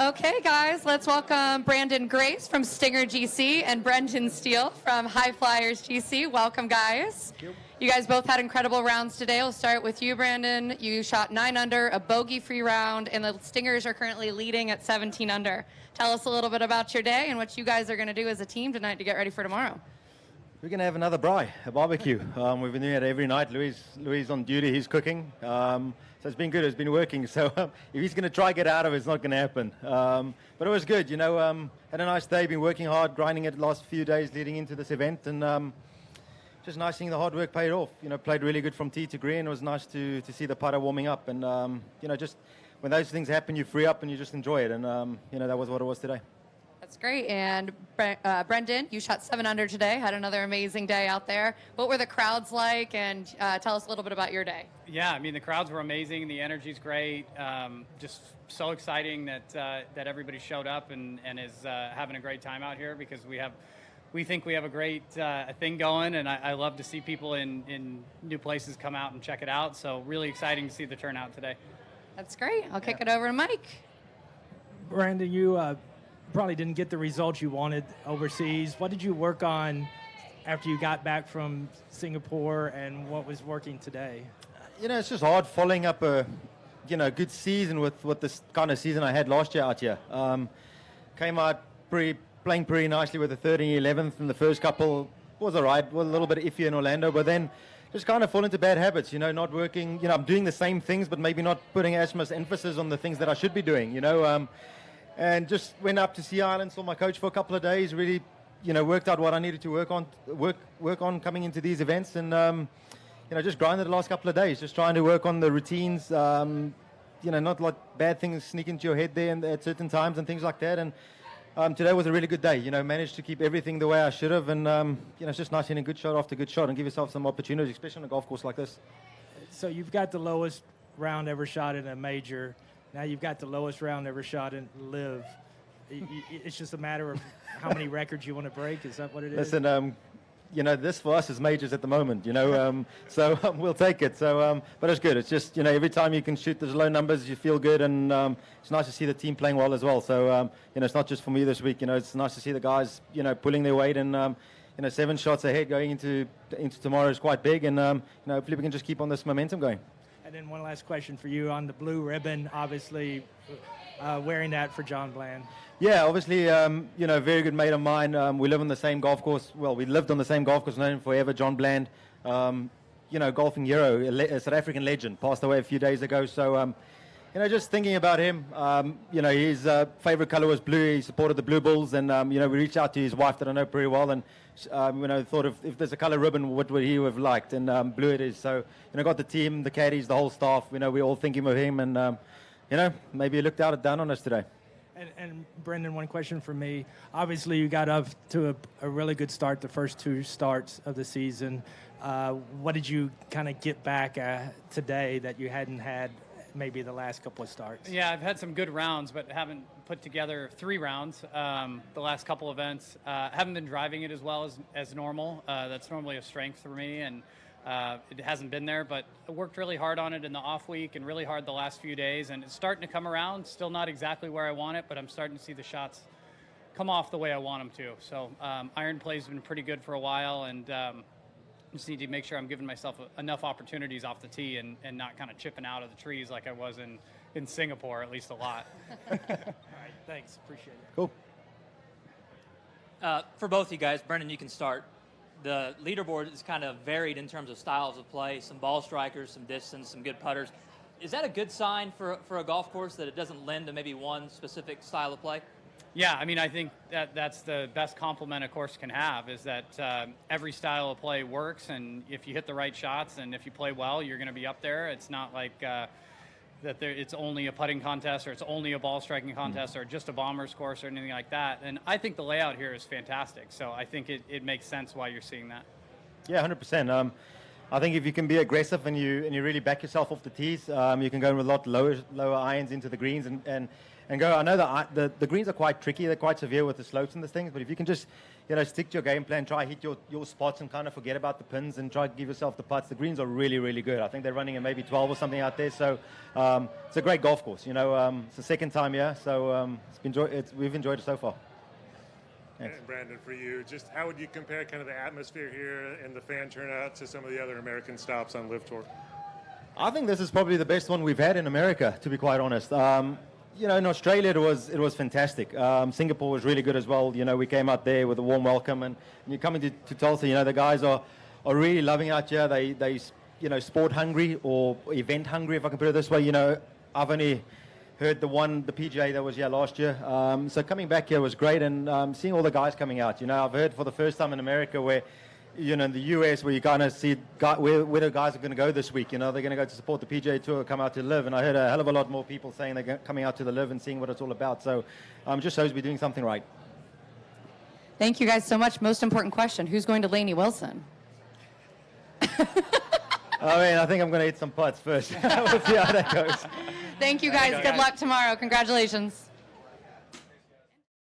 Okay, guys, let's welcome Branden Grace from Stinger GC and Brendan Steele from High Flyers GC. Welcome, guys. Thank you. You guys both had incredible rounds today. We'll start with you, Branden. You shot 9 under, a bogey-free round, and the Stingers are currently leading at 17 under. Tell us a little bit about your day and what you guys are going to do as a team tonight to get ready for tomorrow. We're going to have another braai, a barbecue. We've been doing it every night. Louis on duty, he's cooking. So it's been good, it's been working. So if he's going to try to get out of it, it's not going to happen. But it was good, you know, had a nice day, been working hard, grinding it the last few days leading into this event. And just nice seeing the hard work paid off. You know, played really good from tee to green. It was nice to see the putter warming up. And, you know, just when those things happen, you free up and you just enjoy it. And, you know, that was what it was today. That's great. And Brenden, you shot 7 under today, had another amazing day out there. What were the crowds like? And tell us a little bit about your day. Yeah, I mean, the crowds were amazing. The energy's great. Just so exciting that that everybody showed up and is having a great time out here, because we think we have a great thing going, and I love to see people in new places come out and check it out. So really exciting to see the turnout today. That's great. I'll kick it over to Mike. Branden, you probably didn't get the results you wanted overseas. What did you work on after you got back from Singapore, and what was working today? You know, it's just hard following up a, you know, good season with this kind of season I had last year out here. Came out playing pretty nicely with the 13th, 11th, and the first couple was all right. Was a little bit iffy in Orlando, but then just kind of fall into bad habits, you know, not working. You know, I'm doing the same things, but maybe not putting as much emphasis on the things that I should be doing, you know. And just went up to Sea Island, saw my coach for a couple of days, really, you know, worked out what I needed to work on coming into these events, and, you know, just grinded the last couple of days, just trying to work on the routines, you know, not let bad things sneak into your head there and at certain times and things like that. And today was a really good day, you know, managed to keep everything the way I should have, and, you know, it's just nice hitting good shot after good shot and give yourself some opportunities, especially on a golf course like this. So you've got the lowest round ever shot in a major. Now you've got the lowest round ever shot in LIV. It's just a matter of how many records you want to break. Is that what it is? Listen, you know, this for us is majors at the moment, you know, so we'll take it. So, but it's good. It's just, you know, every time you can shoot those low numbers, you feel good, and it's nice to see the team playing well as well. So, you know, it's not just for me this week. You know, it's nice to see the guys, you know, pulling their weight, and you know, 7 shots ahead going into tomorrow is quite big, and you know, hopefully we can just keep on this momentum going. And then one last question for you on the blue ribbon, obviously wearing that for John Bland. Yeah, obviously, you know, a very good mate of mine. We live on the same golf course. Well, we lived on the same golf course, known him forever, John Bland. You know, golfing hero, a South African legend, passed away a few days ago. So, you know, just thinking about him, you know, his favorite color was blue. He supported the Blue Bulls, and, you know, we reached out to his wife that I know pretty well, and, you know, thought if there's a color ribbon, what would he have liked? And blue it is. So, you know, got the team, the caddies, the whole staff, you know, we're all thinking of him, and, you know, maybe he looked down on us today. And Brenden, one question for me. Obviously, you got up to a really good start the first 2 starts of the season. What did you kind of get back today that you hadn't had maybe the last couple of starts? Yeah, I've had some good rounds, but haven't put together 3 rounds the last couple events. Haven't been driving it as well as normal. That's normally a strength for me, and it hasn't been there, but I worked really hard on it in the off week and really hard the last few days, and it's starting to come around. Still not exactly where I want it, but I'm starting to see the shots come off the way I want them to. So iron play's been pretty good for a while, and just need to make sure I'm giving myself enough opportunities off the tee and not kind of chipping out of the trees like I was in Singapore, at least a lot. All right, thanks. Appreciate it. Cool. For both you guys, Brenden, you can start. The leaderboard is kind of varied in terms of styles of play, some ball strikers, some distance, some good putters. Is that a good sign for a golf course, that it doesn't lend to maybe one specific style of play? Yeah, I mean, I think that's the best compliment a course can have, is that every style of play works, and if you hit the right shots and if you play well, you're going to be up there. It's not like it's only a putting contest, or it's only a ball striking contest, or just a bomber's course or anything like that. And I think the layout here is fantastic, so I think it makes sense why you're seeing that. Yeah, 100%. I think if you can be aggressive and you really back yourself off the tees, you can go with a lot lower irons into the greens, and and go. I know the greens are quite tricky. They're quite severe with the slopes and the things. But if you can just, stick to your game plan, try hit your spots and kind of forget about the pins and try to give yourself the putts. The greens are really, really good. I think they're running at maybe 12 or something out there. So it's a great golf course. It's the second time here, so we've enjoyed it so far. Thanks. And Branden, for you, just how would you compare kind of the atmosphere here and the fan turnout to some of the other American stops on LIV Tour? I think this is probably the best one we've had in America, to be quite honest. In Australia it was fantastic. Singapore was really good as well. We came out there with a warm welcome, and you're coming to Tulsa. The guys are really loving out here. They sport hungry or event hungry, if I can put it this way. I've only heard the PGA that was here last year. So coming back here was great, and seeing all the guys coming out. I've heard for the first time in America where, in the US, where you kind of see where the guys are going to go this week. They're going to go to support the PGA Tour, come out to LIV, and I heard a hell of a lot more people saying they're coming out to the LIV and seeing what it's all about. So just shows we're doing something right. Thank you guys so much. Most important question, who's going to Laney Wilson? I think I'm going to hit some putts first. We'll see how that goes. Thank you guys. Good luck tomorrow. Congratulations.